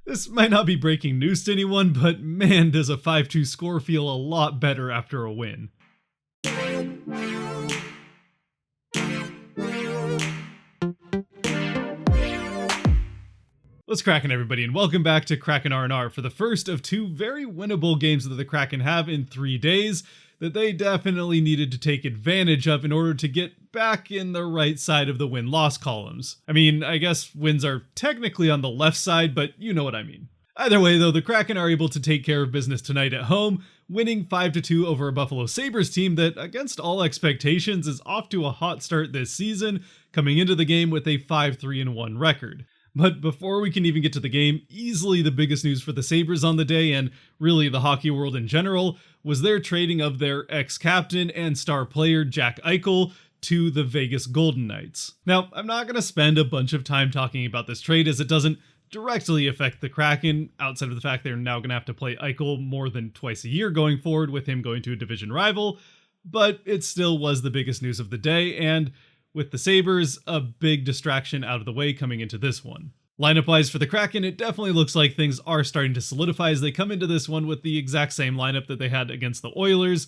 This might not be breaking news to anyone, but man, does a 5-2 score feel a lot better after a win. What's cracking, everybody, and welcome back to Kraken R&R for the first of two very winnable games that the Kraken have in 3 days that they definitely needed to take advantage of in order to get back in the right side of the win-loss columns. I mean, I guess wins are technically on the left side, but you know what I mean. Either way, though, the Kraken are able to take care of business tonight at home, winning 5-2 over a Buffalo Sabres team that, against all expectations, is off to a hot start this season, coming into the game with a 5-3-1 record. But before we can even get to the game, easily the biggest news for the Sabres on the day, and really the hockey world in general, was their trading of their ex-captain and star player Jack Eichel to the Vegas Golden Knights. Now, I'm not going to spend a bunch of time talking about this trade as it doesn't directly affect the Kraken, outside of the fact they're now going to have to play Eichel more than twice a year going forward with him going to a division rival, but it still was the biggest news of the day, and with the Sabres, a big distraction out of the way coming into this one. Lineup-wise for the Kraken, it definitely looks like things are starting to solidify as they come into this one with the exact same lineup that they had against the Oilers,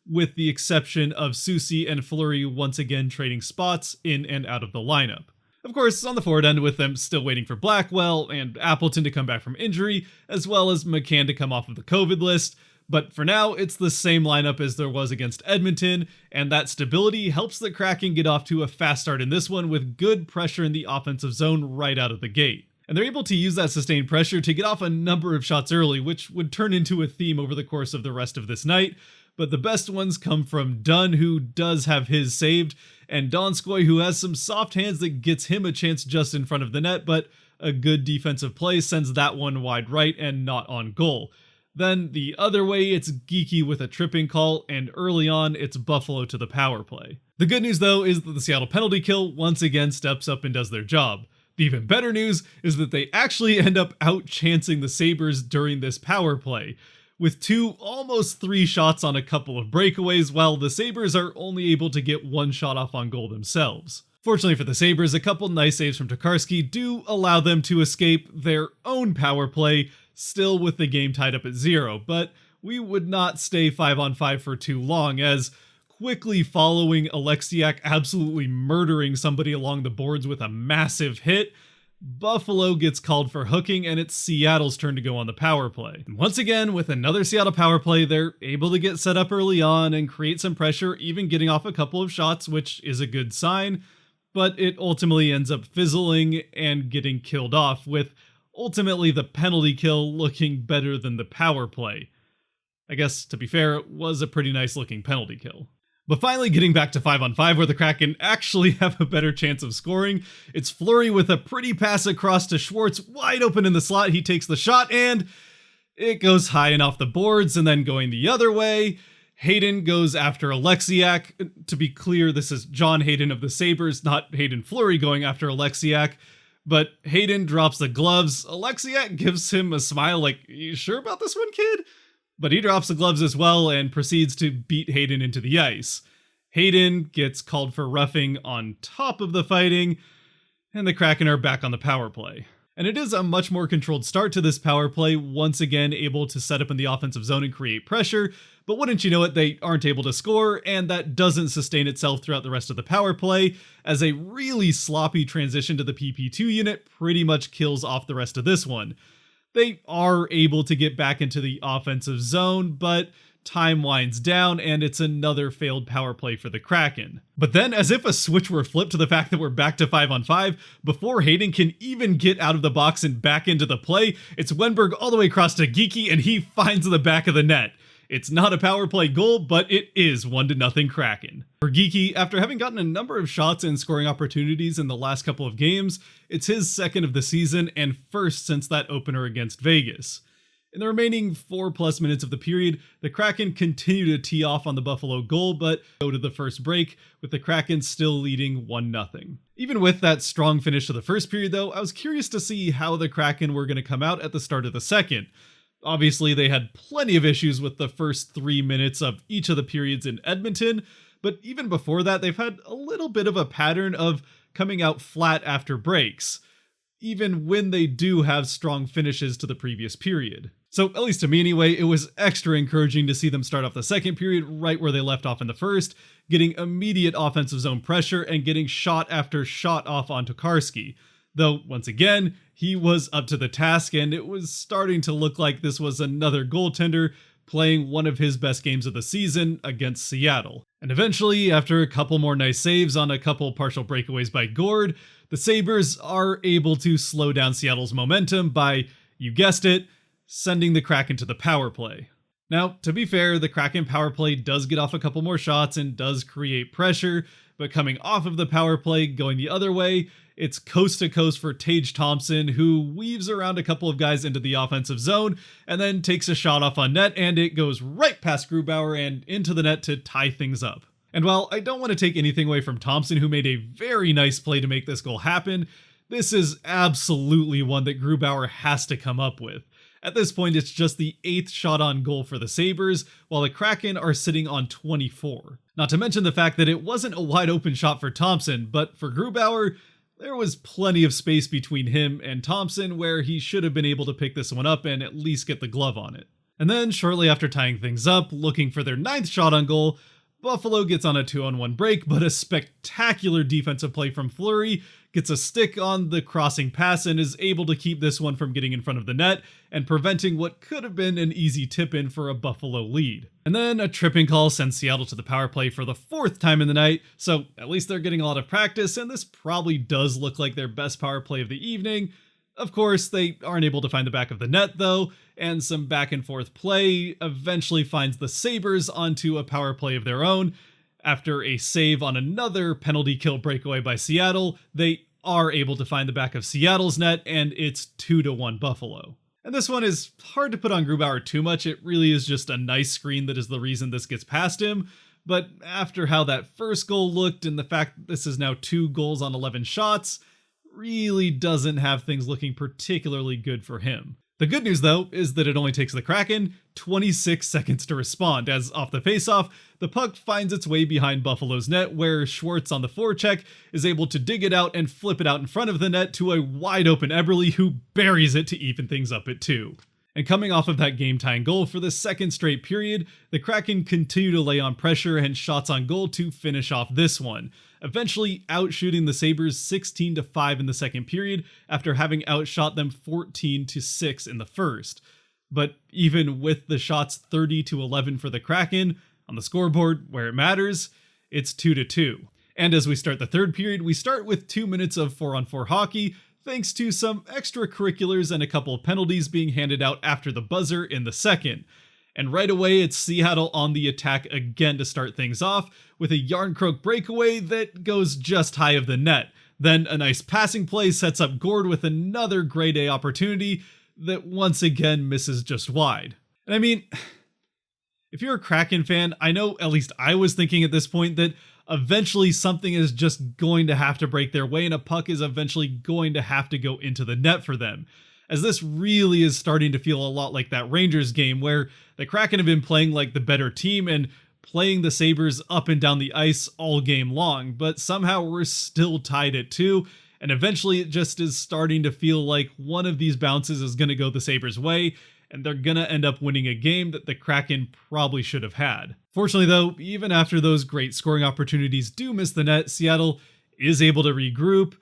with the exception of Soucy and Fleury once again trading spots in and out of the lineup. Of course, on the forward end with them still waiting for Blackwell and Appleton to come back from injury, as well as McCann to come off of the COVID list, but for now, it's the same lineup as there was against Edmonton, and that stability helps the Kraken get off to a fast start in this one with good pressure in the offensive zone right out of the gate. And they're able to use that sustained pressure to get off a number of shots early, which would turn into a theme over the course of the rest of this night, but the best ones come from Dunn, who does have his saved, and Donskoy, who has some soft hands that gets him a chance just in front of the net, but a good defensive play sends that one wide right and not on goal. Then the other way, it's Geekie with a tripping call, and early on, it's Buffalo to the power play. The good news, though, is that the Seattle penalty kill once again steps up and does their job. The even better news is that they actually end up out-chancing the Sabres during this power play, with 2, almost 3 shots on a couple of breakaways, while the Sabres are only able to get 1 shot off on goal themselves. Fortunately for the Sabres, a couple nice saves from Tokarski do allow them to escape their own power play, still with the game tied up at 0, but we would not stay 5-on-5 for too long, as quickly following Alexiak absolutely murdering somebody along the boards with a massive hit, Buffalo gets called for hooking, and it's Seattle's turn to go on the power play. And once again, with another Seattle power play, they're able to get set up early on and create some pressure, even getting off a couple of shots, which is a good sign, but it ultimately ends up fizzling and getting killed off, with ultimately the penalty kill looking better than the power play. I guess, to be fair, it was a pretty nice looking penalty kill. But finally getting back to 5-on-5 where the Kraken actually have a better chance of scoring, it's Fleury with a pretty pass across to Schwartz, wide open in the slot. He takes the shot and it goes high and off the boards, and then going the other way, Hayden goes after Alexiak. To be clear, this is John Hayden of the Sabres, not Hayden Fleury going after Alexiak. But Hayden drops the gloves. Alexiak gives him a smile like, "You sure about this one, kid?" But he drops the gloves as well and proceeds to beat Hayden into the ice. Hayden gets called for roughing on top of the fighting, and the Kraken are back on the power play. And it is a much more controlled start to this power play, once again able to set up in the offensive zone and create pressure, but wouldn't you know it, they aren't able to score, and that doesn't sustain itself throughout the rest of the power play, as a really sloppy transition to the PP2 unit pretty much kills off the rest of this one. They are able to get back into the offensive zone, but time winds down and it's another failed power play for the Kraken. But then, as if a switch were flipped to the fact that we're back to 5-on-5, before Hayden can even get out of the box and back into the play, it's Wennberg all the way across to Geekie and he finds the back of the net. It's not a power play goal, but it is 1-0 Kraken. For Geekie, after having gotten a number of shots and scoring opportunities in the last couple of games, it's his second of the season and first since that opener against Vegas. In the remaining 4+ minutes of the period, the Kraken continue to tee off on the Buffalo goal, but go to the first break, with the Kraken still leading 1-0. Even with that strong finish to the first period though, I was curious to see how the Kraken were going to come out at the start of the second. Obviously, they had plenty of issues with the first 3 minutes of each of the periods in Edmonton, but even before that, they've had a little bit of a pattern of coming out flat after breaks. even when they do have strong finishes to the previous period. So, at least to me anyway, it was extra encouraging to see them start off the second period right where they left off in the first, getting immediate offensive zone pressure and getting shot after shot off on Tokarski. Though, once again, he was up to the task and it was starting to look like this was another goaltender playing one of his best games of the season against Seattle. And eventually, after a couple more nice saves on a couple partial breakaways by Gourde, the Sabres are able to slow down Seattle's momentum by, you guessed it, sending the Kraken to the power play. Now, to be fair, the Kraken power play does get off a couple more shots and does create pressure, but coming off of the power play, going the other way, it's coast to coast for Tage Thompson, who weaves around a couple of guys into the offensive zone and then takes a shot off on net, and it goes right past Grubauer and into the net to tie things up. And while I don't want to take anything away from Thompson, who made a very nice play to make this goal happen, this is absolutely one that Grubauer has to come up with. At this point, it's just the 8th shot on goal for the Sabres, while the Kraken are sitting on 24. Not to mention the fact that it wasn't a wide open shot for Thompson, but for Grubauer, there was plenty of space between him and Thompson where he should have been able to pick this one up and at least get the glove on it. And then, shortly after tying things up, looking for their 9th shot on goal, Buffalo gets on a 2-on-1 break, but a spectacular defensive play from Fleury gets a stick on the crossing pass and is able to keep this one from getting in front of the net and preventing what could have been an easy tip-in for a Buffalo lead. And then a tripping call sends Seattle to the power play for the 4th time in the night, so at least they're getting a lot of practice, and this probably does look like their best power play of the evening. Of course, they aren't able to find the back of the net though, and some back and forth play eventually finds the Sabres onto a power play of their own. After a save on another penalty kill breakaway by Seattle, they are able to find the back of Seattle's net, and it's 2-1 Buffalo. And this one is hard to put on Grubauer too much, it really is just a nice screen that is the reason this gets past him, but after how that first goal looked and the fact that this is now 2 goals on 11 shots, really doesn't have things looking particularly good for him. The good news, though, is that it only takes the Kraken 26 seconds to respond, as off the faceoff, the puck finds its way behind Buffalo's net, where Schwartz on the forecheck is able to dig it out and flip it out in front of the net to a wide-open Eberle, who buries it to even things up at 2. And coming off of that game-tying goal for the second straight period, the Kraken continue to lay on pressure and shots on goal to finish off this one, eventually outshooting the Sabres 16-5 in the second period after having outshot them 14-6 in the first. But even with the shots 30-11 for the Kraken, on the scoreboard where it matters, it's 2-2. And as we start the third period, we start with 2 minutes of 4-on-4 hockey, thanks to some extracurriculars and a couple of penalties being handed out after the buzzer in the second. And right away, it's Seattle on the attack again to start things off, with a Yarncroke breakaway that goes just high of the net. Then a nice passing play sets up Gourde with another grade A opportunity that once again misses just wide. And I mean, if you're a Kraken fan, I know at least I was thinking at this point that eventually something is just going to have to break their way and a puck is eventually going to have to go into the net for them. As this really is starting to feel a lot like that Rangers game where the Kraken have been playing like the better team and playing the Sabres up and down the ice all game long, but somehow we're still tied at 2, and eventually it just is starting to feel like one of these bounces is going to go the Sabres' way, and they're going to end up winning a game that the Kraken probably should have had. Fortunately though, even after those great scoring opportunities do miss the net, Seattle is able to regroup,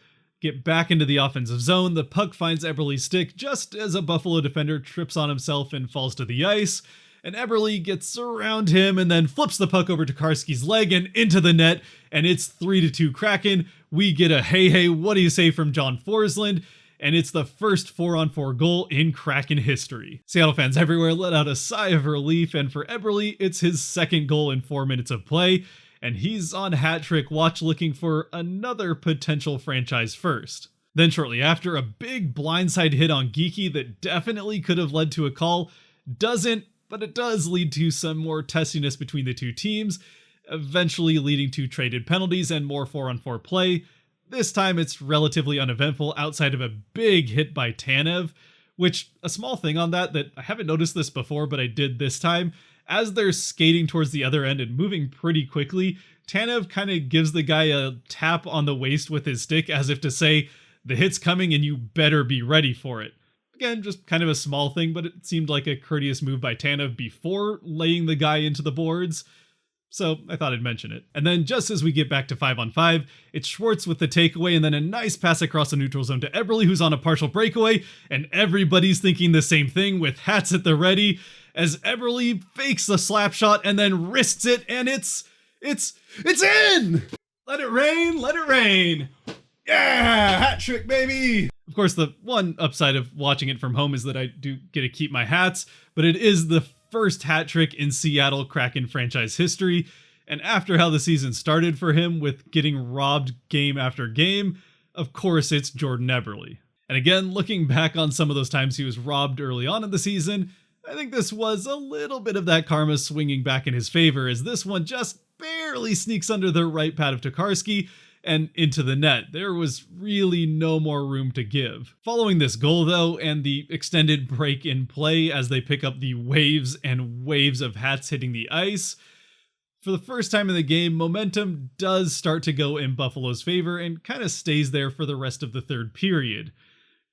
get back into the offensive zone. The puck finds Eberle's stick just as a Buffalo defender trips on himself and falls to the ice, and Eberle gets around him and then flips the puck over to Karski's leg and into the net, and it's 3-2 Kraken. We get a hey, what do you say from John Forsland, and it's the first 4-on-4 goal in Kraken history. Seattle fans everywhere let out a sigh of relief, and for Eberle, it's his second goal in 4 minutes of play, and he's on hat trick watch looking for another potential franchise first. Then shortly after, a big blindside hit on Geekie that definitely could have led to a call doesn't, but it does lead to some more testiness between the two teams, eventually leading to traded penalties and more 4-on-4 play. This time it's relatively uneventful outside of a big hit by Tanev, which, a small thing on that I haven't noticed this before, but I did this time. As they're skating towards the other end and moving pretty quickly, Tanev kind of gives the guy a tap on the waist with his stick as if to say, the hit's coming and you better be ready for it. Again, just kind of a small thing, but it seemed like a courteous move by Tanev before laying the guy into the boards. So I thought I'd mention it. And then just as we get back to 5-on-5, it's Schwartz with the takeaway and then a nice pass across the neutral zone to Eberle, who's on a partial breakaway, and everybody's thinking the same thing with hats at the ready as Eberle fakes the slap shot and then wrists it, and it's in! Let it rain, let it rain. Yeah, hat trick, baby! Of course, the one upside of watching it from home is that I do get to keep my hats, but it is the first hat trick in Seattle Kraken franchise history, and after how the season started for him with getting robbed game after game, of course it's Jordan Eberle. And again, looking back on some of those times he was robbed early on in the season, I think this was a little bit of that karma swinging back in his favor, as this one just barely sneaks under the right pad of Tokarski and into the net. There was really no more room to give. Following this goal though, and the extended break in play as they pick up the waves and waves of hats hitting the ice, for the first time in the game, momentum does start to go in Buffalo's favor and kind of stays there for the rest of the third period.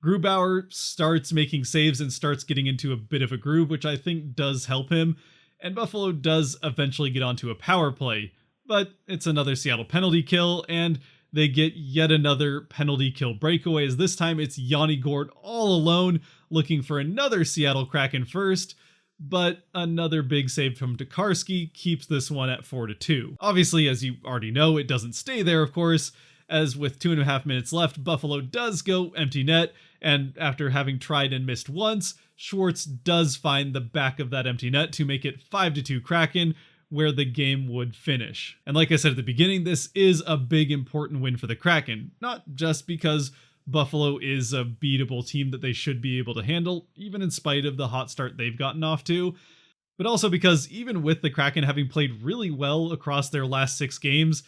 Grubauer starts making saves and starts getting into a bit of a groove, which I think does help him, and Buffalo does eventually get onto a power play. But it's another Seattle penalty kill, and they get yet another penalty kill breakaway, as this time it's Yanni Gourde all alone looking for another Seattle Kraken first, but another big save from Tokarski keeps this one at 4-2. Obviously, as you already know, it doesn't stay there, of course, as with 2.5 minutes left, Buffalo does go empty net, and after having tried and missed once, Schwartz does find the back of that empty net to make it 5-2 Kraken, where the game would finish. And like I said at the beginning, this is a big important win for the Kraken, not just because Buffalo is a beatable team that they should be able to handle, even in spite of the hot start they've gotten off to, but also because even with the Kraken having played really well across their last 6 games,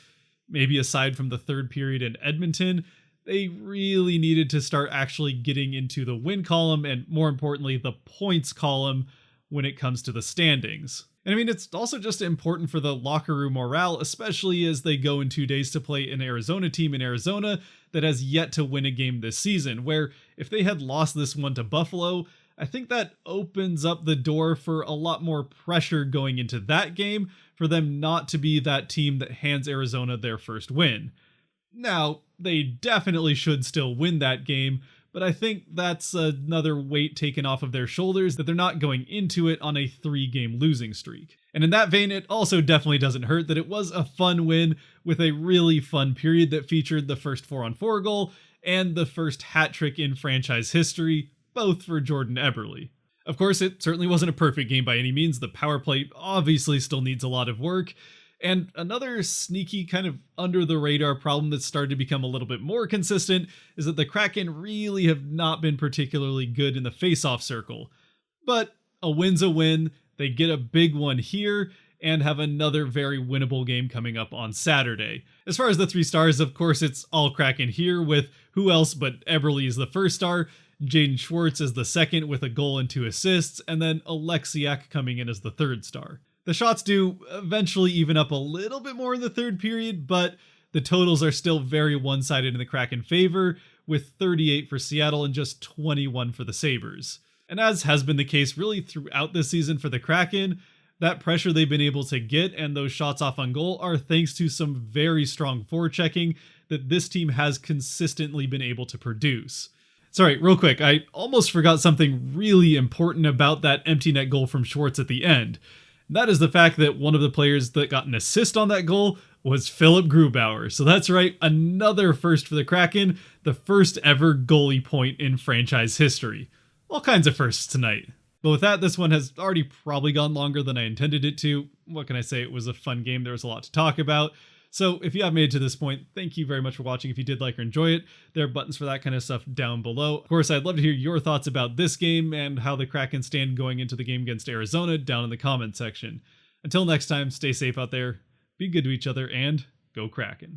maybe aside from the third period in Edmonton, they really needed to start actually getting into the win column and, more importantly, the points column when it comes to the standings. And I mean, it's also just important for the locker room morale, especially as they go in 2 days to play an Arizona team in Arizona that has yet to win a game this season, where if they had lost this one to Buffalo, I think that opens up the door for a lot more pressure going into that game for them not to be that team that hands Arizona their first win. Now, they definitely should still win that game, but I think that's another weight taken off of their shoulders that they're not going into it on a 3-game losing streak. And in that vein, it also definitely doesn't hurt that it was a fun win with a really fun period that featured the first 4-on-4 goal and the first hat trick in franchise history, both for Jordan Eberle. Of course, it certainly wasn't a perfect game by any means. The power play obviously still needs a lot of work. And another sneaky kind of under the radar problem that's started to become a little bit more consistent is that the Kraken really have not been particularly good in the face-off circle. But a win's a win. They get a big one here and have another very winnable game coming up on Saturday. As far as the 3 stars, of course, it's all Kraken here with who else but Eberle is the first star, Jaden Schwartz as the second with a goal and 2 assists, and then Alexiak coming in as the third star. The shots do eventually even up a little bit more in the third period, but the totals are still very one-sided in the Kraken favor, with 38 for Seattle and just 21 for the Sabres. And as has been the case really throughout this season for the Kraken, that pressure they've been able to get and those shots off on goal are thanks to some very strong forechecking that this team has consistently been able to produce. Sorry, real quick, I almost forgot something really important about that empty net goal from Schwartz at the end. That is the fact that one of the players that got an assist on that goal was Philip Grubauer. So that's right, another first for the Kraken, the first ever goalie point in franchise history. All kinds of firsts tonight. But with that, this one has already probably gone longer than I intended it to. What can I say? It was a fun game. There was a lot to talk about. So if you have made it to this point, thank you very much for watching. If you did like or enjoy it, there are buttons for that kind of stuff down below. Of course, I'd love to hear your thoughts about this game and how the Kraken stand going into the game against Arizona down in the comments section. Until next time, stay safe out there, be good to each other, and go Kraken.